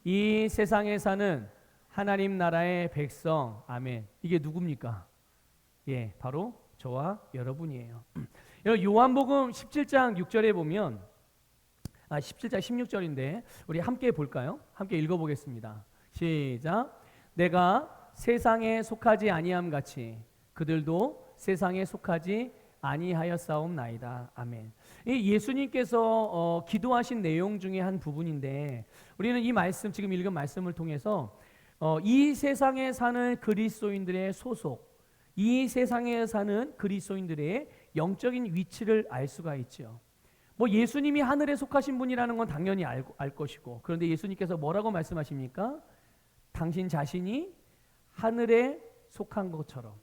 이 세상에 사는 하나님 나라의 백성, 아멘. 이게 누굽니까? 예, 바로 저와 여러분이에요. 요한복음 17장 6절에 보면 17장 16절인데 우리 함께 볼까요? 함께 읽어보겠습니다. 시작. 내가 세상에 속하지 아니함 같이 그들도 세상에 속하지 아니하였사옵나이다. 아멘. 이 예수님께서 기도하신 내용 중에 한 부분인데 우리는 이 말씀, 지금 읽은 말씀을 통해서 이 세상에 사는 그리스도인들의 소속, 이 세상에 사는 그리스도인들의 영적인 위치를 알 수가 있죠. 뭐 예수님이 하늘에 속하신 분이라는 건 당연히 알 것이고, 그런데 예수님께서 뭐라고 말씀하십니까? 당신 자신이 하늘에 속한 것처럼,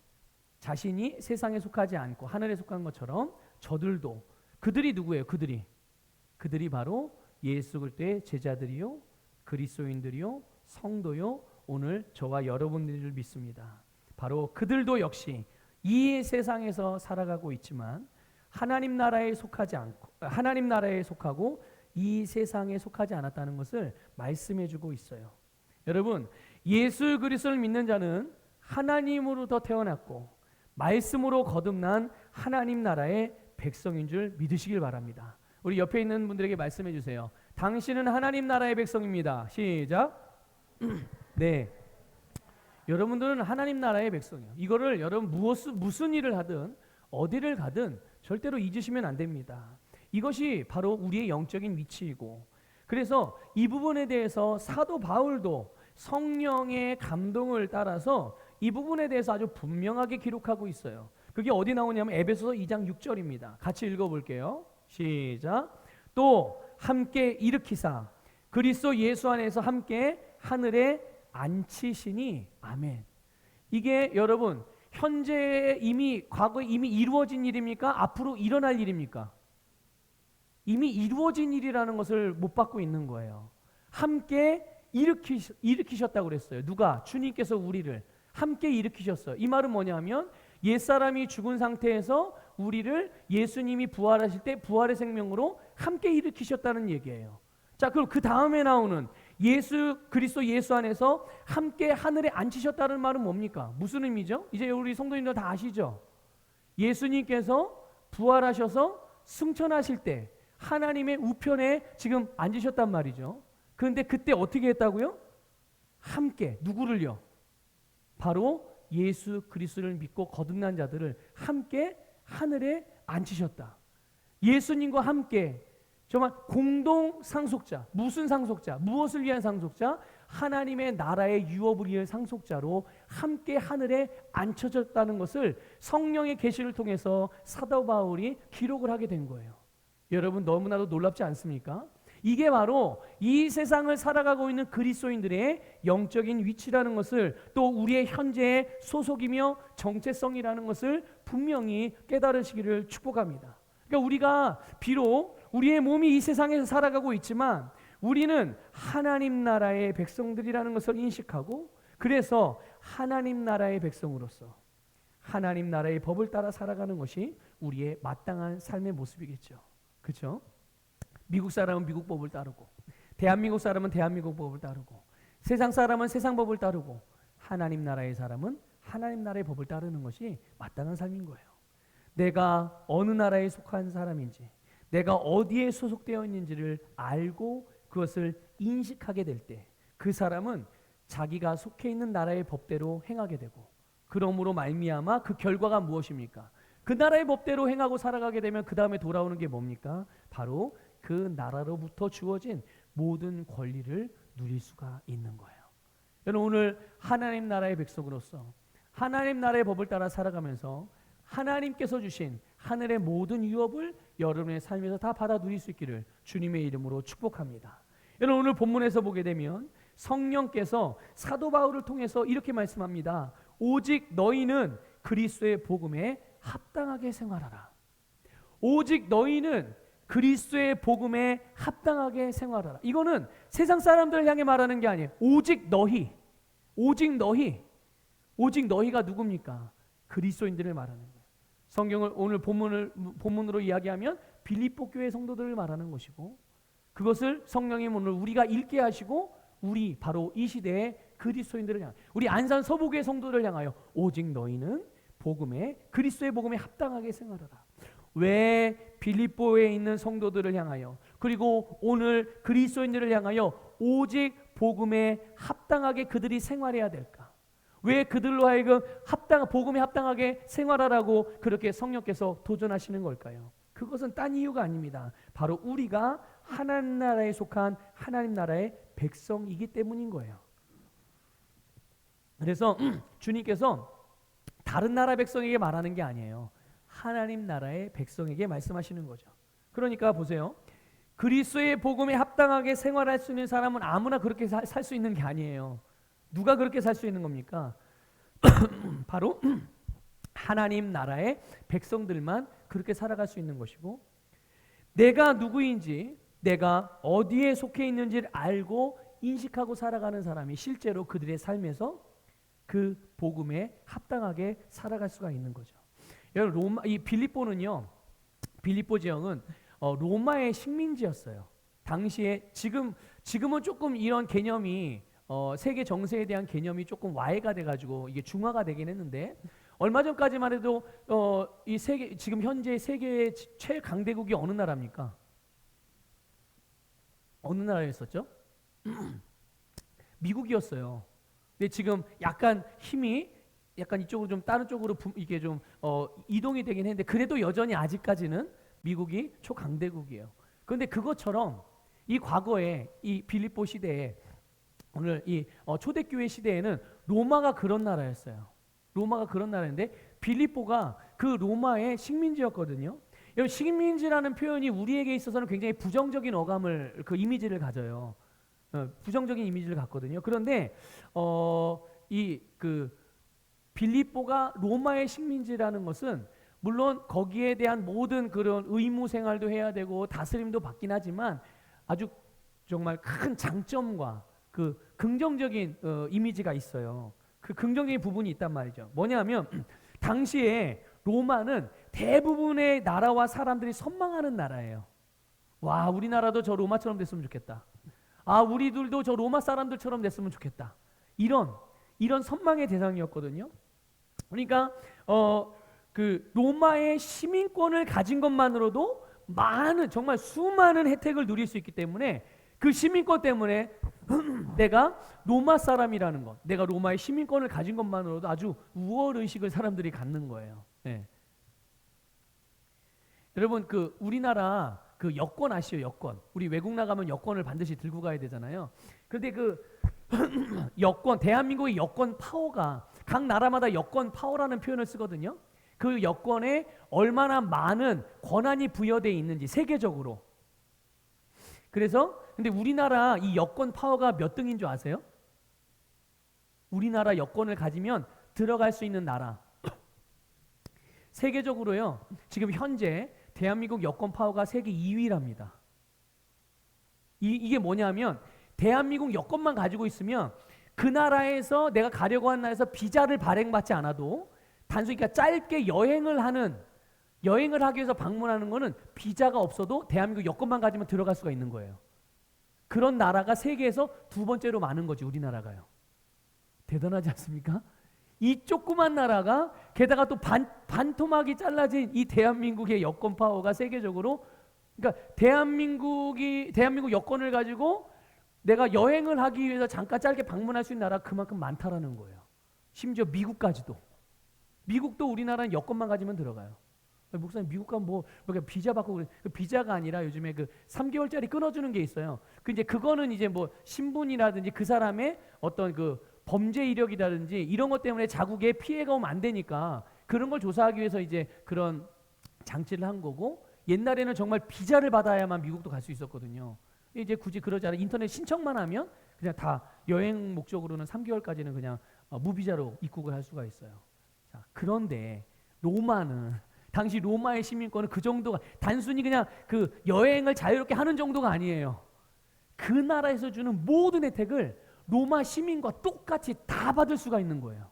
자신이 세상에 속하지 않고 하늘에 속한 것처럼 저들도, 그들이 누구예요? 그들이 바로 예수 그리스도의 제자들이요, 그리스도인들이요, 성도요, 오늘 저와 여러분들을 믿습니다. 바로 그들도 역시 이 세상에서 살아가고 있지만 하나님 나라에 속하지 않고, 하나님 나라에 속하고 이 세상에 속하지 않았다는 것을 말씀해주고 있어요. 여러분, 예수 그리스도를 믿는 자는 하나님으로부터 태어났고 말씀으로 거듭난 하나님 나라의 백성인 줄 믿으시길 바랍니다. 우리 옆에 있는 분들에게 말씀해 주세요. 당신은 하나님 나라의 백성입니다. 시작. 네, 여러분들은 하나님 나라의 백성이에요. 이거를 여러분 무슨 일을 하든 어디를 가든 절대로 잊으시면 안 됩니다. 이것이 바로 우리의 영적인 위치이고, 그래서 이 부분에 대해서 사도 바울도 성령의 감동을 따라서 이 부분에 대해서 아주 분명하게 기록하고 있어요. 그게 어디 나오냐면 에베소서 2장 6절입니다. 같이 읽어볼게요. 시작. 또 함께 일으키사 그리스도 예수 안에서 함께 하늘에 앉히시니. 아멘. 이게 여러분 현재 이미 과거에 이미 이루어진 일입니까? 앞으로 일어날 일입니까? 이미 이루어진 일이라는 것을 못 받고 있는 거예요. 함께 일으키셨다고 그랬어요. 누가? 주님께서 우리를 함께 일으키셨어요. 이 말은 뭐냐면 옛사람이 죽은 상태에서 우리를 예수님이 부활하실 때 부활의 생명으로 함께 일으키셨다는 얘기예요. 자, 그럼 그 다음에 나오는 그리스도 예수 안에서 함께 하늘에 앉히셨다는 말은 뭡니까? 무슨 의미죠? 이제 우리 성도님들 다 아시죠? 예수님께서 부활하셔서 승천하실 때 하나님의 우편에 지금 앉으셨단 말이죠. 그런데 그때 어떻게 했다고요? 함께, 누구를요? 바로 예수 그리스도를 믿고 거듭난 자들을 함께 하늘에 앉히셨다. 예수님과 함께 정말 공동 상속자, 무슨 상속자, 무엇을 위한 상속자? 하나님의 나라의 유업을 위한 상속자로 함께 하늘에 앉혀졌다는 것을 성령의 계시를 통해서 사도 바울이 기록을 하게 된 거예요. 여러분 너무나도 놀랍지 않습니까? 이게 바로 이 세상을 살아가고 있는 그리스도인들의 영적인 위치라는 것을, 또 우리의 현재의 소속이며 정체성이라는 것을 분명히 깨달으시기를 축복합니다. 그러니까 우리가 비록 우리의 몸이 이 세상에서 살아가고 있지만 우리는 하나님 나라의 백성들이라는 것을 인식하고, 그래서 하나님 나라의 백성으로서 하나님 나라의 법을 따라 살아가는 것이 우리의 마땅한 삶의 모습이겠죠. 그렇죠? 미국 사람은 미국 법을 따르고, 대한민국 사람은 대한민국 법을 따르고, 세상 사람은 세상 법을 따르고, 하나님 나라의 사람은 하나님 나라의 법을 따르는 것이 마땅한 삶인 거예요. 내가 어느 나라에 속한 사람인지, 내가 어디에 소속되어 있는지를 알고 그것을 인식하게 될 때 그 사람은 자기가 속해 있는 나라의 법대로 행하게 되고, 그러므로 말미암아 그 결과가 무엇입니까? 그 나라의 법대로 행하고 살아가게 되면 그 다음에 돌아오는 게 뭡니까? 바로 그 나라로부터 주어진 모든 권리를 누릴 수가 있는 거예요. 여러분 오늘 하나님 나라의 백성으로서 하나님 나라의 법을 따라 살아가면서 하나님께서 주신 하늘의 모든 유업을 여러분의 삶에서 다 받아 누릴 수 있기를 주님의 이름으로 축복합니다. 여러분 오늘 본문에서 보게 되면 성령께서 사도 바울을 통해서 이렇게 말씀합니다. 오직 너희는 그리스도의 복음에 합당하게 생활하라. 오직 너희는 그리스도의 복음에 합당하게 생활하라. 이거는 세상 사람들을 향해 말하는 게 아니에요. 오직 너희, 오직 너희가 누굽니까? 그리스도인들을 말하는 거예요. 성경을 오늘 본문으로 이야기하면 빌립보 교회 성도들을 말하는 것이고, 그것을 성령님 오늘 우리가 읽게 하시고 우리 바로 이 시대의 그리스도인들을 향하여 우리 안산 서부교회 성도를 향하여 오직 너희는 그리스도의 복음에 합당하게 생활하라. 왜 빌립보에 있는 성도들을 향하여 그리고 오늘 그리스도인들을 향하여 오직 복음에 합당하게 그들이 생활해야 될까? 왜 그들로 하여금 복음에 합당하게 생활하라고 그렇게 성령께서 도전하시는 걸까요? 그것은 딴 이유가 아닙니다. 바로 우리가 하나님 나라에 속한 하나님 나라의 백성이기 때문인 거예요. 그래서 주님께서 다른 나라 백성에게 말하는 게 아니에요. 하나님 나라의 백성에게 말씀하시는 거죠. 그러니까 보세요. 그리스도의 복음에 합당하게 생활할 수 있는 사람은 아무나 그렇게 살 수 있는 게 아니에요. 누가 그렇게 살 수 있는 겁니까? 바로 하나님 나라의 백성들만 그렇게 살아갈 수 있는 것이고, 내가 누구인지, 내가 어디에 속해 있는지를 알고 인식하고 살아가는 사람이 실제로 그들의 삶에서 그 복음에 합당하게 살아갈 수가 있는 거죠. 여러분, 이 빌립보는요, 빌립보 지역은 로마의 식민지였어요. 당시에 지금은 조금 이런 개념이 세계 정세에 대한 개념이 조금 와해가 돼가지고 이게 중화가 되긴 했는데, 얼마 전까지만 해도 이 지금 현재 세계의 최강대국이 어느 나라입니까? 어느 나라였었죠? 미국이었어요. 근데 지금 약간 힘이 약간 이쪽으로 좀 다른 쪽으로 이게 좀 이동이 되긴 했는데, 그래도 여전히 아직까지는 미국이 초강대국이에요. 그런데 그것처럼 이 과거에 이 빌립보 시대에 오늘 이 초대교회 시대에는 로마가 그런 나라였어요. 로마가 그런 나라인데 빌립보가 그 로마의 식민지였거든요. 여러분, 식민지라는 표현이 우리에게 있어서는 굉장히 부정적인 어감을 그 이미지를 가져요. 부정적인 이미지를 갖거든요. 그런데 이 그 빌립보가 로마의 식민지라는 것은 물론 거기에 대한 모든 그런 의무 생활도 해야 되고 다스림도 받긴 하지만 아주 정말 큰 장점과 그 긍정적인 이미지가 있어요. 그 긍정적인 부분이 있단 말이죠. 뭐냐면 당시에 로마는 대부분의 나라와 사람들이 선망하는 나라예요. 와, 우리나라도 저 로마처럼 됐으면 좋겠다. 아, 우리들도 저 로마 사람들처럼 됐으면 좋겠다. 이런 선망의 대상이었거든요. 그러니까 그 로마의 시민권을 가진 것만으로도 정말 수많은 혜택을 누릴 수 있기 때문에 그 시민권 때문에 내가 로마 사람이라는 것, 내가 로마의 시민권을 가진 것만으로도 아주 우월 의식을 사람들이 갖는 거예요. 네. 여러분, 그 우리나라 그 여권 아시죠? 여권. 우리 외국 나가면 여권을 반드시 들고 가야 되잖아요. 그런데 그 여권, 대한민국의 여권 파워가, 각 나라마다 여권 파워라는 표현을 쓰거든요. 그 여권에 얼마나 많은 권한이 부여되어 있는지 세계적으로. 그래서 근데 우리나라 이 여권 파워가 몇 등인 줄 아세요? 우리나라 여권을 가지면 들어갈 수 있는 나라 세계적으로요, 지금 현재 대한민국 여권 파워가 세계 2위랍니다. 이게 뭐냐면 대한민국 여권만 가지고 있으면 그 나라에서 내가 가려고 하는 나라에서 비자를 발행받지 않아도 단순히 그러니까 짧게 여행을 하기 위해서 방문하는 거는 비자가 없어도 대한민국 여권만 가지면 들어갈 수가 있는 거예요. 그런 나라가 세계에서 두 번째로 많은 거지, 우리나라가요. 대단하지 않습니까? 이 조그만 나라가 게다가 또 반토막이 잘라진 이 대한민국의 여권 파워가 세계적으로, 그러니까 대한민국 여권을 가지고 내가 여행을 하기 위해서 잠깐 짧게 방문할 수 있는 나라가 그만큼 많다라는 거예요. 심지어 미국까지도. 미국도 우리나라는 여권만 가지면 들어가요. 목사님, 미국 가면 뭐 비자 받고 그래. 그 비자가 아니라 요즘에 그 3개월짜리 끊어주는 게 있어요. 그거는 이제 뭐 신분이라든지 그 사람의 어떤 그 범죄 이력이라든지 이런 것 때문에 자국에 피해가 오면 안 되니까 그런 걸 조사하기 위해서 이제 그런 장치를 한 거고, 옛날에는 정말 비자를 받아야만 미국도 갈 수 있었거든요. 이제 굳이 그러지 않아 인터넷 신청만 하면 그냥 다 여행 목적으로는 3개월까지는 그냥 무비자로 입국을 할 수가 있어요. 자, 그런데 로마는 당시 로마의 시민권은 그 정도가 단순히 그냥 그 여행을 자유롭게 하는 정도가 아니에요. 그 나라에서 주는 모든 혜택을 로마 시민과 똑같이 다 받을 수가 있는 거예요.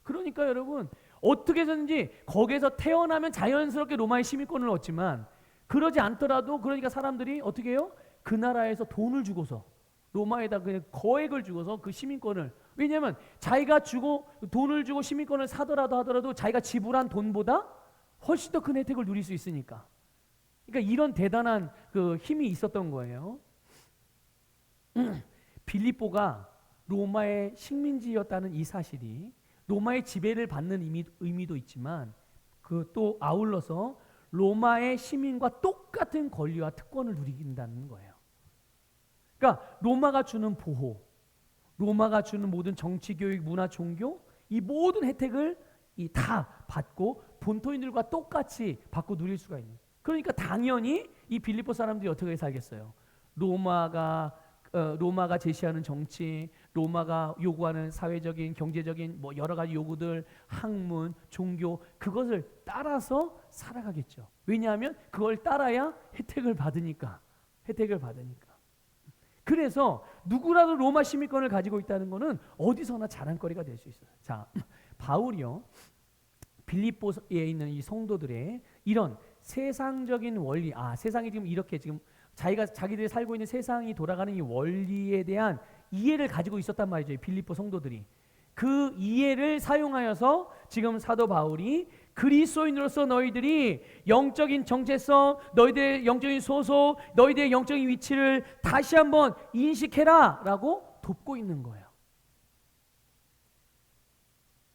그러니까 여러분, 어떻게 해서든지 거기에서 태어나면 자연스럽게 로마의 시민권을 얻지만, 그러지 않더라도 그러니까 사람들이 어떻게 해요? 그 나라에서 돈을 주고서 로마에다 그냥 거액을 주고서 그 시민권을, 왜냐하면 자기가 주고 돈을 주고 시민권을 사더라도 하더라도 자기가 지불한 돈보다 훨씬 더 큰 혜택을 누릴 수 있으니까. 그러니까 이런 대단한 그 힘이 있었던 거예요. 빌립보가 로마의 식민지였다는 이 사실이 로마의 지배를 받는 의미도 있지만 그 또 아울러서 로마의 시민과 똑같은 권리와 특권을 누린다는 거예요. 그러니까 로마가 주는 보호, 로마가 주는 모든 정치, 교육, 문화, 종교 이 모든 혜택을 다 받고 본토인들과 똑같이 받고 누릴 수가 있는. 그러니까 당연히 이 빌립보 사람들이 어떻게 살겠어요? 로마가 제시하는 정치, 로마가 요구하는 사회적인, 경제적인 뭐 여러 가지 요구들, 학문, 종교 그것을 따라서 살아가겠죠. 왜냐하면 그걸 따라야 혜택을 받으니까. 그래서 누구라도 로마 시민권을 가지고 있다는 것은 어디서나 자랑거리가 될 수 있어요. 자, 바울이요. 빌립보에 있는 이 성도들의 이런 세상적인 원리, 세상이 지금 이렇게 지금 자기들이 살고 있는 세상이 돌아가는 이 원리에 대한 이해를 가지고 있었단 말이죠. 빌립보 성도들이. 그 이해를 사용하여서 지금 사도 바울이 그리스도인으로서 너희들이 영적인 정체성, 너희들의 영적인 소속, 너희들의 영적인 위치를 다시 한번 인식해라 라고 돕고 있는 거예요.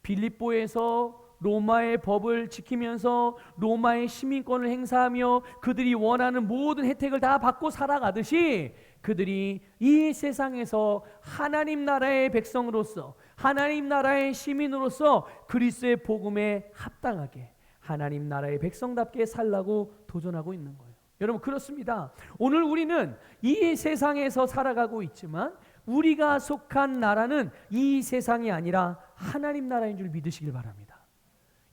빌립보에서 로마의 법을 지키면서 로마의 시민권을 행사하며 그들이 원하는 모든 혜택을 다 받고 살아가듯이 그들이 이 세상에서 하나님 나라의 백성으로서 하나님 나라의 시민으로서 그리스도의 복음에 합당하게 하나님 나라의 백성답게 살라고 도전하고 있는 거예요. 여러분 그렇습니다. 오늘 우리는 이 세상에서 살아가고 있지만 우리가 속한 나라는 이 세상이 아니라 하나님 나라인 줄 믿으시길 바랍니다.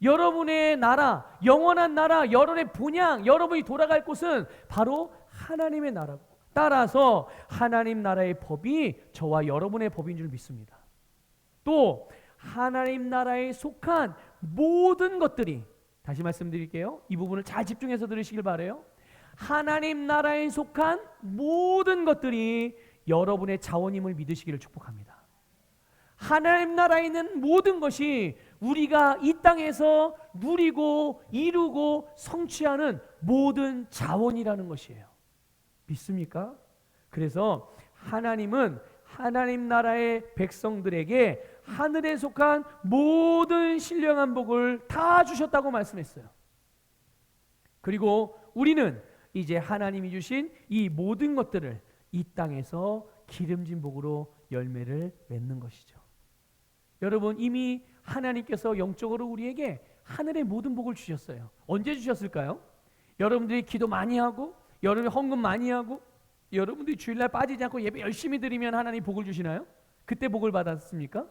여러분의 나라, 영원한 나라, 여러분의 본향, 여러분이 돌아갈 곳은 바로 하나님의 나라고, 따라서 하나님 나라의 법이 저와 여러분의 법인 줄 믿습니다. 또 하나님 나라에 속한 모든 것들이, 다시 말씀드릴게요. 이 부분을 잘 집중해서 들으시길 바라요. 하나님 나라에 속한 모든 것들이 여러분의 자원임을 믿으시기를 축복합니다. 하나님 나라에 있는 모든 것이 우리가 이 땅에서 누리고 이루고 성취하는 모든 자원이라는 것이에요. 믿습니까? 그래서 하나님은 하나님 나라의 백성들에게 하늘에 속한 모든 신령한 복을 다 주셨다고 말씀했어요. 그리고 우리는 이제 하나님이 주신 이 모든 것들을 이 땅에서 기름진 복으로 열매를 맺는 것이죠. 여러분 이미 하나님께서 영적으로 우리에게 하늘의 모든 복을 주셨어요. 언제 주셨을까요? 여러분들이 기도 많이 하고 여러분이 헌금 많이 하고 여러분들이 주일날 빠지지 않고 예배 열심히 드리면 하나님 복을 주시나요? 그때 복을 받았습니까?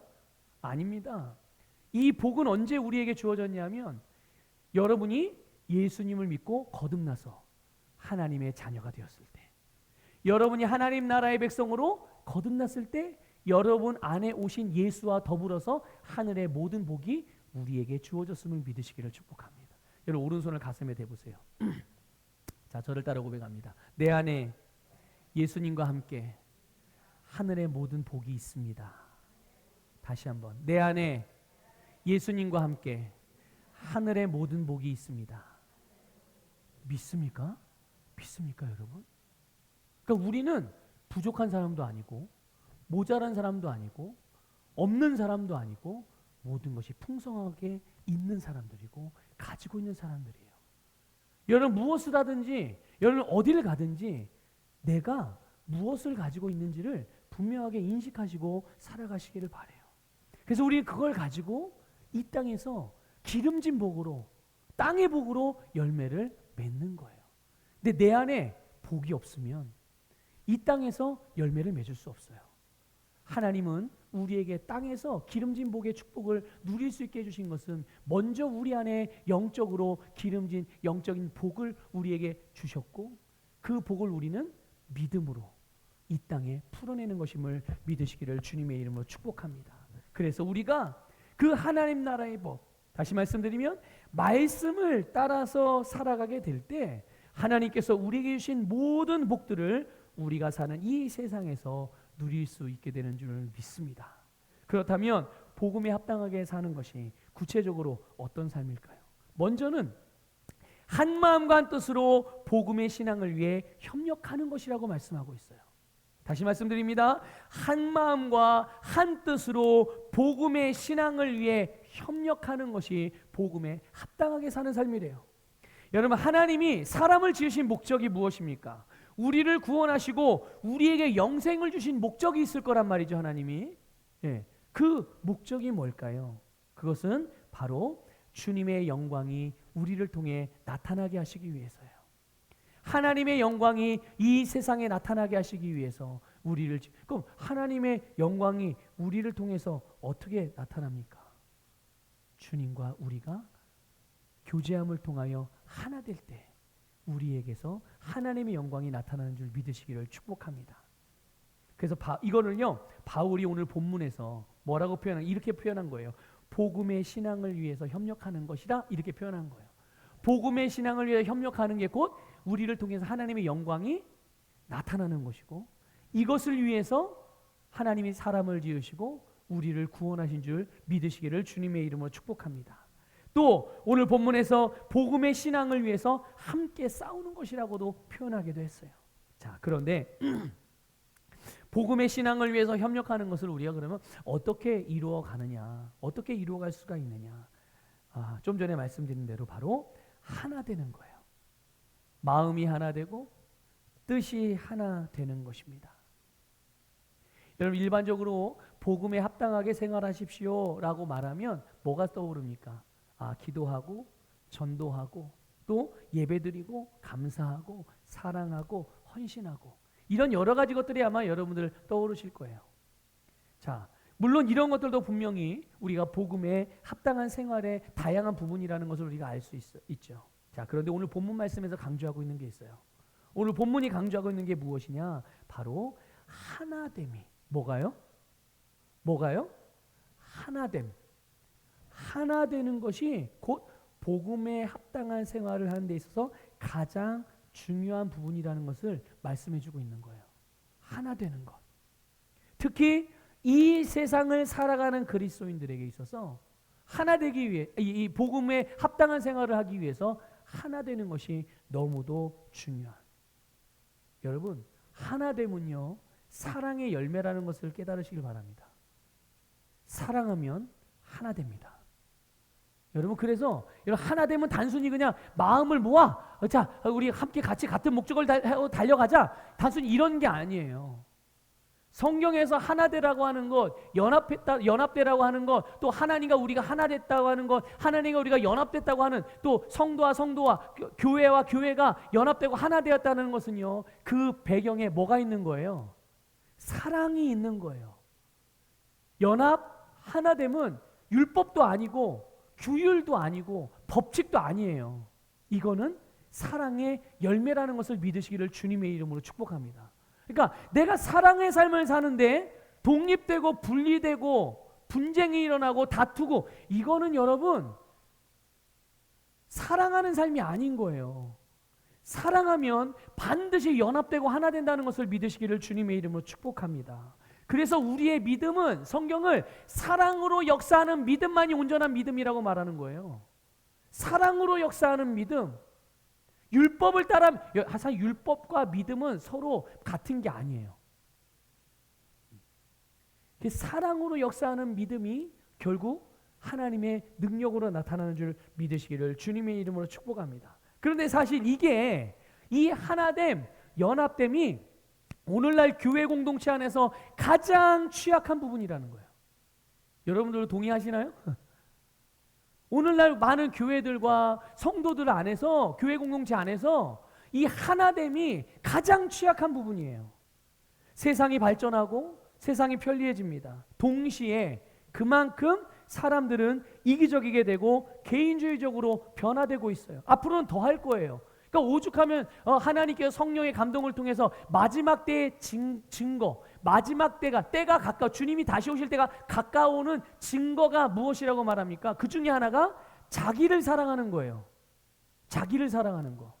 아닙니다. 이 복은 언제 우리에게 주어졌냐면 여러분이 예수님을 믿고 거듭나서 하나님의 자녀가 되었을 때, 여러분이 하나님 나라의 백성으로 거듭났을 때 여러분 안에 오신 예수와 더불어서 하늘의 모든 복이 우리에게 주어졌음을 믿으시기를 축복합니다. 여러분 오른손을 가슴에 대보세요. 자, 저를 따라 고백합니다. 내 안에 예수님과 함께 하늘의 모든 복이 있습니다. 다시 한번, 내 안에 예수님과 함께 하늘의 모든 복이 있습니다. 믿습니까? 믿습니까, 여러분? 그러니까 우리는 부족한 사람도 아니고 모자란 사람도 아니고 없는 사람도 아니고 모든 것이 풍성하게 있는 사람들이고 가지고 있는 사람들이에요. 여러분 무엇을 하든지, 여러분 어디를 가든지 내가 무엇을 가지고 있는지를 분명하게 인식하시고 살아가시기를 바라요. 그래서 우리는 그걸 가지고 이 땅에서 기름진 복으로, 땅의 복으로 열매를 맺는 거예요. 근데 내 안에 복이 없으면 이 땅에서 열매를 맺을 수 없어요. 하나님은 우리에게 땅에서 기름진 복의 축복을 누릴 수 있게 해주신 것은 먼저 우리 안에 영적으로 기름진 영적인 복을 우리에게 주셨고 그 복을 우리는 믿음으로 이 땅에 풀어내는 것임을 믿으시기를 주님의 이름으로 축복합니다. 그래서 우리가 그 하나님 나라의 법, 다시 말씀드리면 말씀을 따라서 살아가게 될 때 하나님께서 우리에게 주신 모든 복들을 우리가 사는 이 세상에서 누릴 수 있게 되는 줄 믿습니다. 그렇다면 복음에 합당하게 사는 것이 구체적으로 어떤 삶일까요? 먼저는 한 마음과 한 뜻으로 복음의 신앙을 위해 협력하는 것이라고 말씀하고 있어요. 다시 말씀드립니다. 한 마음과 한 뜻으로 복음의 신앙을 위해 협력하는 것이 복음에 합당하게 사는 삶이래요. 여러분, 하나님이 사람을 지으신 목적이 무엇입니까? 우리를 구원하시고 우리에게 영생을 주신 목적이 있을 거란 말이죠. 하나님이. 그 목적이 뭘까요? 그것은 바로 주님의 영광이 우리를 통해 나타나게 하시기 위해서요. 하나님의 영광이 이 세상에 나타나게 하시기 위해서 그럼 하나님의 영광이 우리를 통해서 어떻게 나타납니까? 주님과 우리가 교제함을 통하여 하나 될 때 우리에게서 하나님의 영광이 나타나는 줄 믿으시기를 축복합니다. 그래서 이거는요, 바울이 오늘 본문에서 뭐라고 이렇게 표현한 거예요. 복음의 신앙을 위해서 협력하는 것이다, 이렇게 표현한 거예요. 복음의 신앙을 위해 협력하는 게 곧 우리를 통해서 하나님의 영광이 나타나는 것이고, 이것을 위해서 하나님이 사람을 지으시고 우리를 구원하신 줄 믿으시기를 주님의 이름으로 축복합니다. 또 오늘 본문에서 복음의 신앙을 위해서 함께 싸우는 것이라고도 표현하기도 했어요. 자, 그런데 복음의 신앙을 위해서 협력하는 것을 우리가 그러면 어떻게 이루어 가느냐, 어떻게 이루어갈 수가 있느냐? 좀 전에 말씀드린 대로 바로 하나 되는 거예요. 마음이 하나 되고 뜻이 하나 되는 것입니다. 여러분, 일반적으로 복음에 합당하게 생활하십시오 라고 말하면 뭐가 떠오릅니까? 기도하고 전도하고 또 예배드리고 감사하고 사랑하고 헌신하고, 이런 여러 가지 것들이 아마 여러분들 떠오르실 거예요. 자, 물론 이런 것들도 분명히 우리가 복음에 합당한 생활의 다양한 부분이라는 것을 우리가 알 수 있죠. 자, 그런데 오늘 본문 말씀에서 강조하고 있는 게 있어요. 오늘 본문이 강조하고 있는 게 무엇이냐? 바로 하나됨이. 뭐가요? 하나됨. 하나 되는 것이 곧 복음에 합당한 생활을 하는 데 있어서 가장 중요한 부분이라는 것을 말씀해 주고 있는 거예요. 하나 되는 것. 특히 이 세상을 살아가는 그리스도인들에게 있어서 하나 되기 위해, 이 복음에 합당한 생활을 하기 위해서 하나 되는 것이 너무도 중요한. 여러분, 하나됨은요, 사랑의 열매라는 것을 깨달으시길 바랍니다. 사랑하면 하나 됩니다. 여러분, 그래서 하나 되면 단순히 그냥 마음을 모아, 자, 우리 함께 같이 같은 목적을 달려가자, 단순히 이런 게 아니에요. 성경에서 하나 되라고 하는 것, 연합되라고 하는 것, 또 하나님과 우리가 하나 됐다고 하는 것, 하나님과 우리가 연합됐다고 하는, 또 성도와 교회와 교회가 연합되고 하나 되었다는 것은요, 그 배경에 뭐가 있는 거예요? 사랑이 있는 거예요. 하나됨은 율법도 아니고 규율도 아니고 법칙도 아니에요. 이거는 사랑의 열매라는 것을 믿으시기를 주님의 이름으로 축복합니다. 그러니까 내가 사랑의 삶을 사는데 독립되고 분리되고 분쟁이 일어나고 다투고, 이거는 여러분 사랑하는 삶이 아닌 거예요. 사랑하면 반드시 연합되고 하나 된다는 것을 믿으시기를 주님의 이름으로 축복합니다. 그래서 우리의 믿음은 성경을 사랑으로 역사하는 믿음만이 온전한 믿음이라고 말하는 거예요. 사랑으로 역사하는 믿음. 율법을 따라, 사실 율법과 믿음은 서로 같은 게 아니에요. 사랑으로 역사하는 믿음이 결국 하나님의 능력으로 나타나는 줄 믿으시기를 주님의 이름으로 축복합니다. 그런데 사실 이 하나됨, 연합됨이 오늘날 교회 공동체 안에서 가장 취약한 부분이라는 거예요. 여러분들 동의하시나요? 오늘날 많은 교회들과 성도들 안에서, 교회 공동체 안에서 이 하나됨이 가장 취약한 부분이에요. 세상이 발전하고 세상이 편리해집니다. 동시에 그만큼 사람들은 이기적이게 되고 개인주의적으로 변화되고 있어요. 앞으로는 더 할 거예요. 그러니까 오죽하면 하나님께서 성령의 감동을 통해서 마지막 때의 증거, 마지막 때가 가까워, 주님이 다시 오실 때가 가까워오는 증거가 무엇이라고 말합니까? 그 중에 하나가 자기를 사랑하는 거예요. 자기를 사랑하는 거.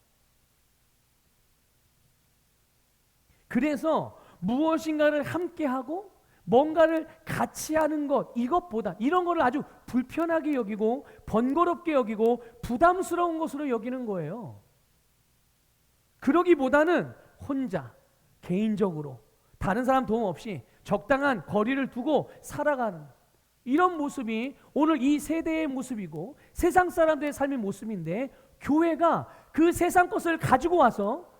그래서 무엇인가를 함께하고 뭔가를 같이 하는 것, 이것보다 이런 거를 아주 불편하게 여기고 번거롭게 여기고 부담스러운 것으로 여기는 거예요. 그러기보다는 혼자 개인적으로 다른 사람 도움 없이 적당한 거리를 두고 살아가는 이런 모습이 오늘 이 세대의 모습이고 세상 사람들의 삶의 모습인데, 교회가 그 세상 것을 가지고 와서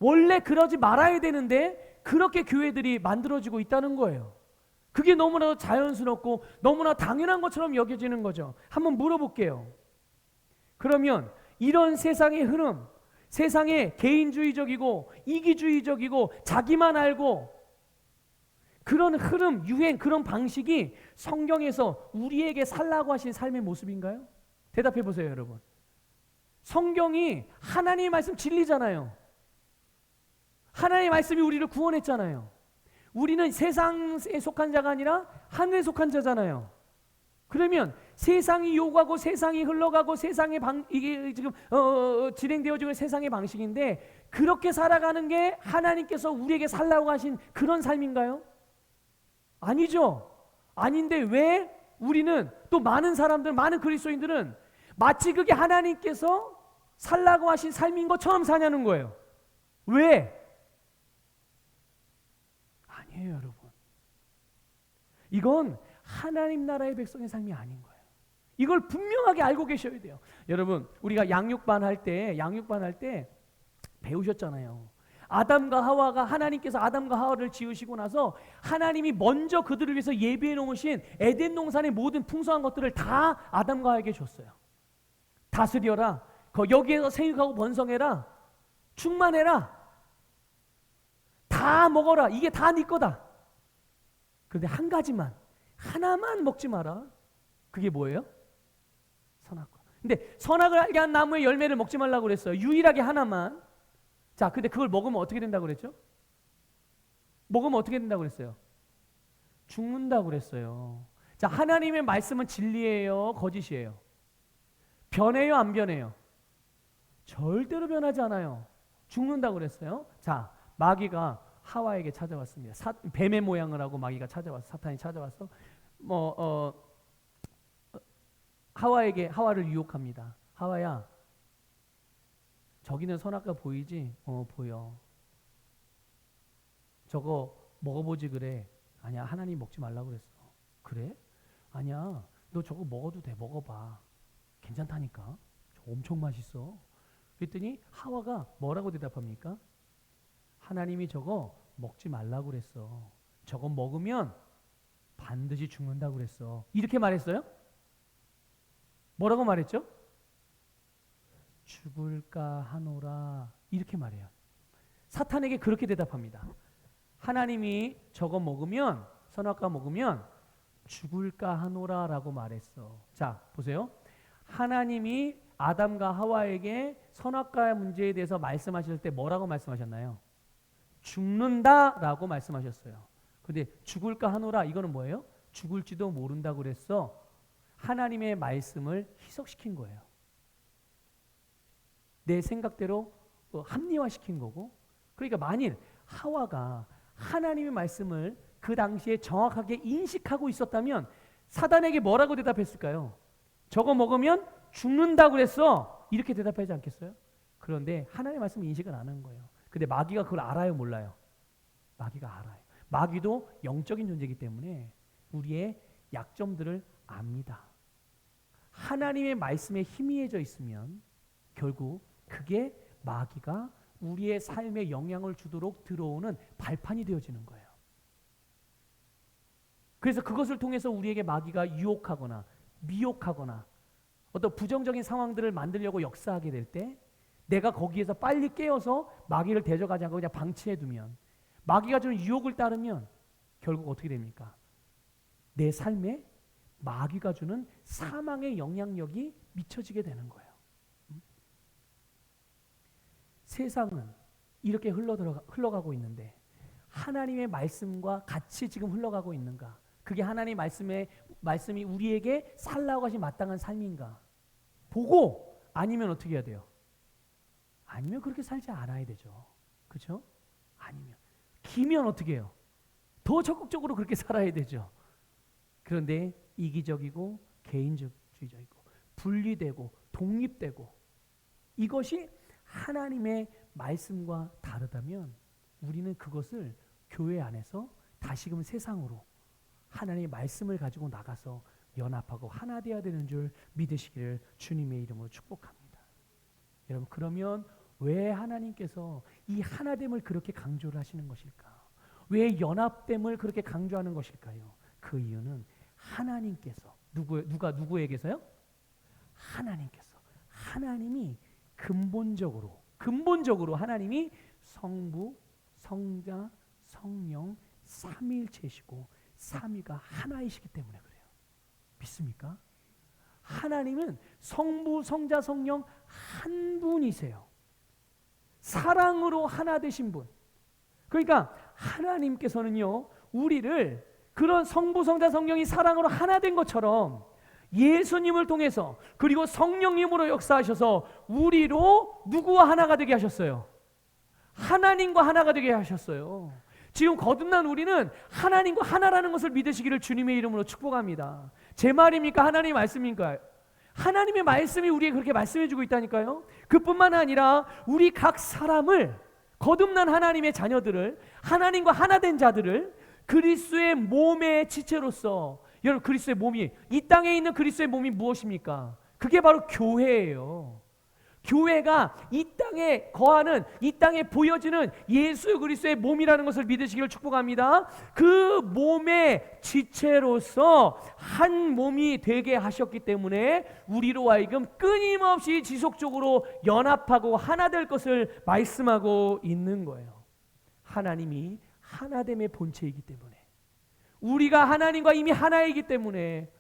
원래 그러지 말아야 되는데 그렇게 교회들이 만들어지고 있다는 거예요. 그게 너무나도 자연스럽고 너무나 당연한 것처럼 여겨지는 거죠. 한번 물어볼게요. 그러면 이런 세상의 흐름, 세상의 개인주의적이고 이기주의적이고 자기만 알고 그런 흐름, 유행, 그런 방식이 성경에서 우리에게 살라고 하신 삶의 모습인가요? 대답해 보세요, 여러분. 성경이 하나님의 말씀 진리잖아요. 하나님의 말씀이 우리를 구원했잖아요. 우리는 세상에 속한 자가 아니라 하늘에 속한 자잖아요. 그러면 세상이 요구하고 세상이 흘러가고 세상의 이게 지금 진행되어지는 세상의 방식인데, 그렇게 살아가는 게 하나님께서 우리에게 살라고 하신 그런 삶인가요? 아니죠. 아닌데 왜 우리는 또 많은 사람들, 많은 그리스도인들은 마치 그게 하나님께서 살라고 하신 삶인 것처럼 사냐는 거예요. 왜? 아니에요, 여러분. 이건 하나님 나라의 백성의 삶이 아닌 거예요. 이걸 분명하게 알고 계셔야 돼요. 여러분, 우리가 양육반 할 때 배우셨잖아요. 아담과 하와가, 하나님께서 아담과 하와를 지으시고 나서 하나님이 먼저 그들을 위해서 예비해 놓으신 에덴 동산의 모든 풍성한 것들을 다 아담과 하와에게 줬어요. 다스려라, 여기에서 생육하고 번성해라, 충만해라, 다 먹어라, 이게 다 네 거다. 그런데 한 가지만, 하나만 먹지 마라. 그게 뭐예요? 선악과. 근데 선악을 알게 한 나무의 열매를 먹지 말라고 그랬어요. 유일하게 하나만. 자, 근데 그걸 먹으면 어떻게 된다고 그랬죠? 먹으면 어떻게 된다고 그랬어요? 죽는다고 그랬어요. 자, 하나님의 말씀은 진리예요, 거짓이에요? 변해요, 안 변해요? 절대로 변하지 않아요. 죽는다고 그랬어요. 자, 마귀가 하와에게 찾아왔습니다. 뱀의 모양을 하고 마귀가 찾아와서, 사탄이 찾아와서 하와를 유혹합니다. 하와야, 저기는 선악과 보이지? 보여. 저거 먹어보지 그래. 아니야, 하나님 먹지 말라고 그랬어. 그래? 아니야, 너 저거 먹어도 돼. 먹어봐. 괜찮다니까. 저거 엄청 맛있어. 그랬더니 하와가 뭐라고 대답합니까? 하나님이 저거 먹지 말라고 그랬어. 저거 먹으면 반드시 죽는다고 그랬어. 이렇게 말했어요? 뭐라고 말했죠? 죽을까 하노라, 이렇게 말해요. 사탄에게 그렇게 대답합니다. 하나님이 저거 먹으면, 선악과 먹으면 죽을까 하노라 라고 말했어. 자, 보세요. 하나님이 아담과 하와에게 선악과의 문제에 대해서 말씀하실 때 뭐라고 말씀하셨나요? 죽는다 라고 말씀하셨어요. 근데 죽을까 하노라, 이거는 뭐예요? 죽을지도 모른다고 그랬어. 하나님의 말씀을 희석시킨 거예요. 내 생각대로 합리화시킨 거고. 그러니까 만일 하와가 하나님의 말씀을 그 당시에 정확하게 인식하고 있었다면 사단에게 뭐라고 대답했을까요? 저거 먹으면 죽는다고 그랬어, 이렇게 대답하지 않겠어요? 그런데 하나님의 말씀을 인식을 안 한 거예요. 근데 마귀가 그걸 알아요, 몰라요? 마귀가 알아요. 마귀도 영적인 존재이기 때문에 우리의 약점들을 압니다. 하나님의 말씀에 희미해져 있으면 결국 그게 마귀가 우리의 삶에 영향을 주도록 들어오는 발판이 되어지는 거예요. 그래서 그것을 통해서 우리에게 마귀가 유혹하거나 미혹하거나 어떤 부정적인 상황들을 만들려고 역사하게 될 때, 내가 거기에서 빨리 깨어서 마귀를 대적하지 않고 그냥 방치해두면, 마귀가 주는 유혹을 따르면 결국 어떻게 됩니까? 내 삶에 마귀가 주는 사망의 영향력이 미쳐지게 되는 거예요. 세상은 이렇게 흘러가고 있는데 하나님의 말씀과 같이 지금 흘러가고 있는가? 그게 하나님의 말씀이 우리에게 살라고 하신 마땅한 삶인가? 보고, 아니면 어떻게 해야 돼요? 아니면 그렇게 살지 않아야 되죠. 그렇죠? 아니면 기면 어떻게 해요? 더 적극적으로 그렇게 살아야 되죠. 그런데 이기적이고 개인주의적이고 분리되고 독립되고 이것이 하나님의 말씀과 다르다면 우리는 그것을 교회 안에서 다시금 세상으로 하나님의 말씀을 가지고 나가서 연합하고 하나 되어야 되는 줄 믿으시기를 주님의 이름으로 축복합니다. 여러분, 그러면 왜 하나님께서 이 하나됨을 그렇게 강조를 하시는 것일까? 왜 연합됨을 그렇게 강조하는 것일까요? 그 이유는 하나님께서 누구에게서요? 하나님이 근본적으로 하나님이 성부, 성자, 성령 삼위일체이시고 삼위가 하나이시기 때문에 그래요. 믿습니까? 하나님은 성부, 성자, 성령 한 분이세요. 사랑으로 하나 되신 분. 그러니까 하나님께서는요, 우리를 그런 성부, 성자, 성령이 사랑으로 하나 된 것처럼 예수님을 통해서 그리고 성령님으로 역사하셔서 우리로 누구와 하나가 되게 하셨어요? 하나님과 하나가 되게 하셨어요. 지금 거듭난 우리는 하나님과 하나라는 것을 믿으시기를 주님의 이름으로 축복합니다. 제 말입니까? 하나님의 말씀입니까? 하나님의 말씀이 우리에게 그렇게 말씀해주고 있다니까요. 그뿐만 아니라 우리 각 사람을, 거듭난 하나님의 자녀들을, 하나님과 하나 된 자들을 그리스도의 몸의 지체로서, 여러분, 그리스도의 몸이, 이 땅에 있는 그리스도의 몸이 무엇입니까? 그게 바로 교회예요. 교회가 이 땅에 거하는, 이 땅에 보여지는 예수 그리스도의 몸이라는 것을 믿으시기를 축복합니다. 그 몸의 지체로서 한 몸이 되게 하셨기 때문에 우리로 하여금 끊임없이 지속적으로 연합하고 하나 될 것을 말씀하고 있는 거예요. 하나님이 하나됨의 본체이기 때문에, 우리가 하나님과 이미 하나이기 때문에,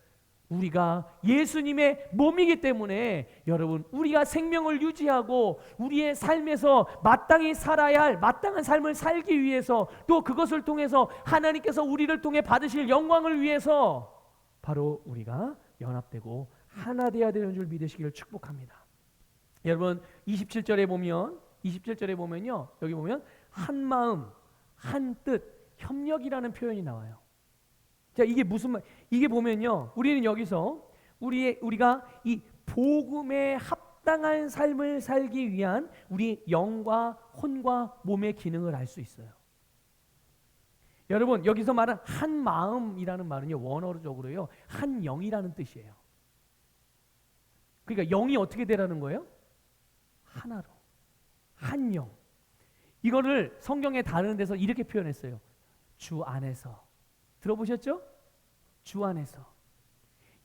우리가 예수님의 몸이기 때문에, 여러분, 우리가 생명을 유지하고 우리의 삶에서 마땅히 살아야 할 마땅한 삶을 살기 위해서, 또 그것을 통해서 하나님께서 우리를 통해 받으실 영광을 위해서 바로 우리가 연합되고 하나 되어야 되는 줄 믿으시기를 축복합니다. 여러분, 27절에 보면요, 여기 보면 한 마음, 한 뜻, 협력이라는 표현이 나와요. 자, 이게 무슨 말? 이게 보면요, 우리는 여기서 우리가 이 복음에 합당한 삶을 살기 위한 우리 영과 혼과 몸의 기능을 알 수 있어요. 여러분, 여기서 말한 한 마음이라는 말은요, 원어적으로요, 한 영이라는 뜻이에요. 그러니까 영이 어떻게 되라는 거예요? 하나로, 한 영. 이거를 성경에 다른 데서 이렇게 표현했어요. 주 안에서. 들어보셨죠? 주 안에서,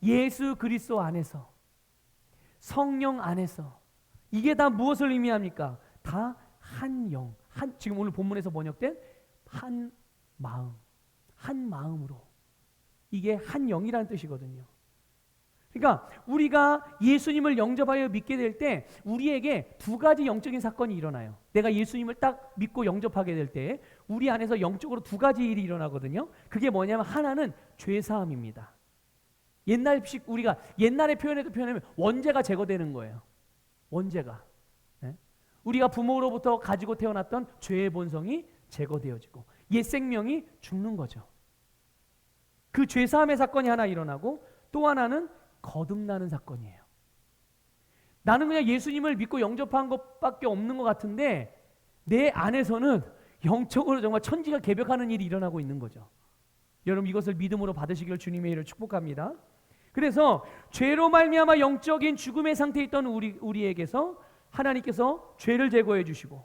예수 그리스도 안에서, 성령 안에서. 이게 다 무엇을 의미합니까? 다 한 영, 지금 오늘 본문에서 번역된 한 마음, 한 마음으로. 이게 한 영이라는 뜻이거든요. 그러니까 우리가 예수님을 영접하여 믿게 될 때 우리에게 두 가지 영적인 사건이 일어나요. 내가 예수님을 딱 믿고 영접하게 될 때 우리 안에서 영적으로 두 가지 일이 일어나거든요. 그게 뭐냐면, 하나는 죄사함입니다. 우리가 옛날에 표현하면 원죄가 제거되는 거예요. 원죄가. 네? 우리가 부모로부터 가지고 태어났던 죄의 본성이 제거되어지고 옛 생명이 죽는 거죠. 그 죄사함의 사건이 하나 일어나고, 또 하나는 거듭나는 사건이에요. 나는 그냥 예수님을 믿고 영접한 것밖에 없는 것 같은데 내 안에서는 영적으로 정말 천지가 개벽하는 일이 일어나고 있는 거죠. 여러분, 이것을 믿음으로 받으시기를 주님의 이름으로 축복합니다. 그래서 죄로 말미암아 영적인 죽음의 상태에 있던 우리에게서 하나님께서 죄를 제거해 주시고,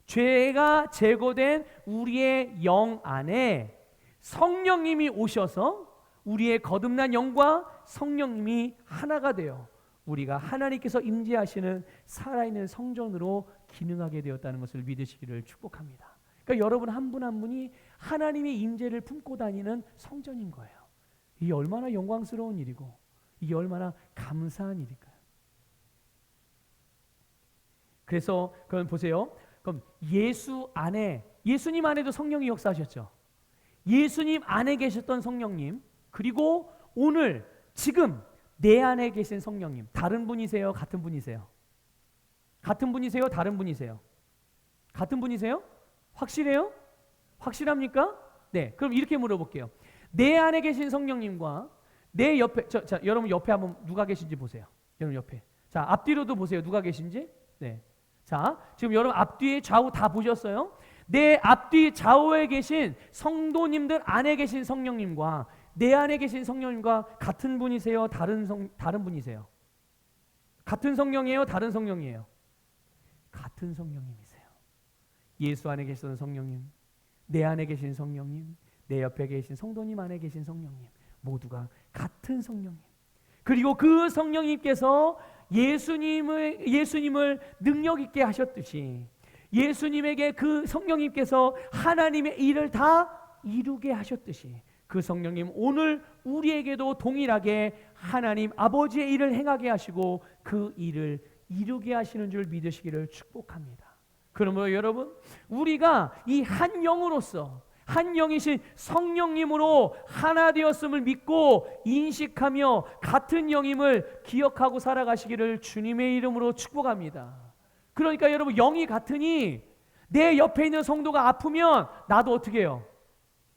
죄가 제거된 우리의 영 안에 성령님이 오셔서 우리의 거듭난 영과 성령님이 하나가 되어 우리가 하나님께서 임재하시는 살아있는 성전으로 기능하게 되었다는 것을 믿으시기를 축복합니다. 그러니까 여러분 한 분 한 분이 하나님의 임재를 품고 다니는 성전인 거예요. 이게 얼마나 영광스러운 일이고 이게 얼마나 감사한 일일까요? 그래서 그럼 보세요. 그럼 예수님 안에도 성령이 역사하셨죠. 예수님 안에 계셨던 성령님, 그리고 오늘 지금 내 안에 계신 성령님, 다른 분이세요? 같은 분이세요? 같은 분이세요? 다른 분이세요? 같은 분이세요? 확실해요? 확실합니까? 네. 그럼 이렇게 물어볼게요. 내 안에 계신 성령님과 내 옆에 자, 여러분 옆에 한번 누가 계신지 보세요. 여러분 옆에. 자, 앞뒤로도 보세요. 누가 계신지. 네. 자, 지금 여러분 앞뒤에 좌우 다 보셨어요? 내 앞뒤 좌우에 계신 성도님들 안에 계신 성령님과 내 안에 계신 성령님과 같은 분이세요? 다른 분이세요? 같은 성령이에요? 다른 성령이에요? 같은 성령님이세요. 예수 안에 계시는 성령님, 내 안에 계신 성령님, 내 옆에 계신 성도님 안에 계신 성령님, 모두가 같은 성령님. 그리고 그 성령님께서 예수님을 능력 있게 하셨듯이 예수님에게 그 성령님께서 하나님의 일을 다 이루게 하셨듯이 그 성령님 오늘 우리에게도 동일하게 하나님 아버지의 일을 행하게 하시고 그 일을 이루게 하시는 줄 믿으시기를 축복합니다. 그러므로 여러분, 우리가 이 한 영으로서 한 영이신 성령님으로 하나 되었음을 믿고 인식하며 같은 영임을 기억하고 살아가시기를 주님의 이름으로 축복합니다. 그러니까 여러분, 영이 같으니 내 옆에 있는 성도가 아프면 나도 어떻게 해요?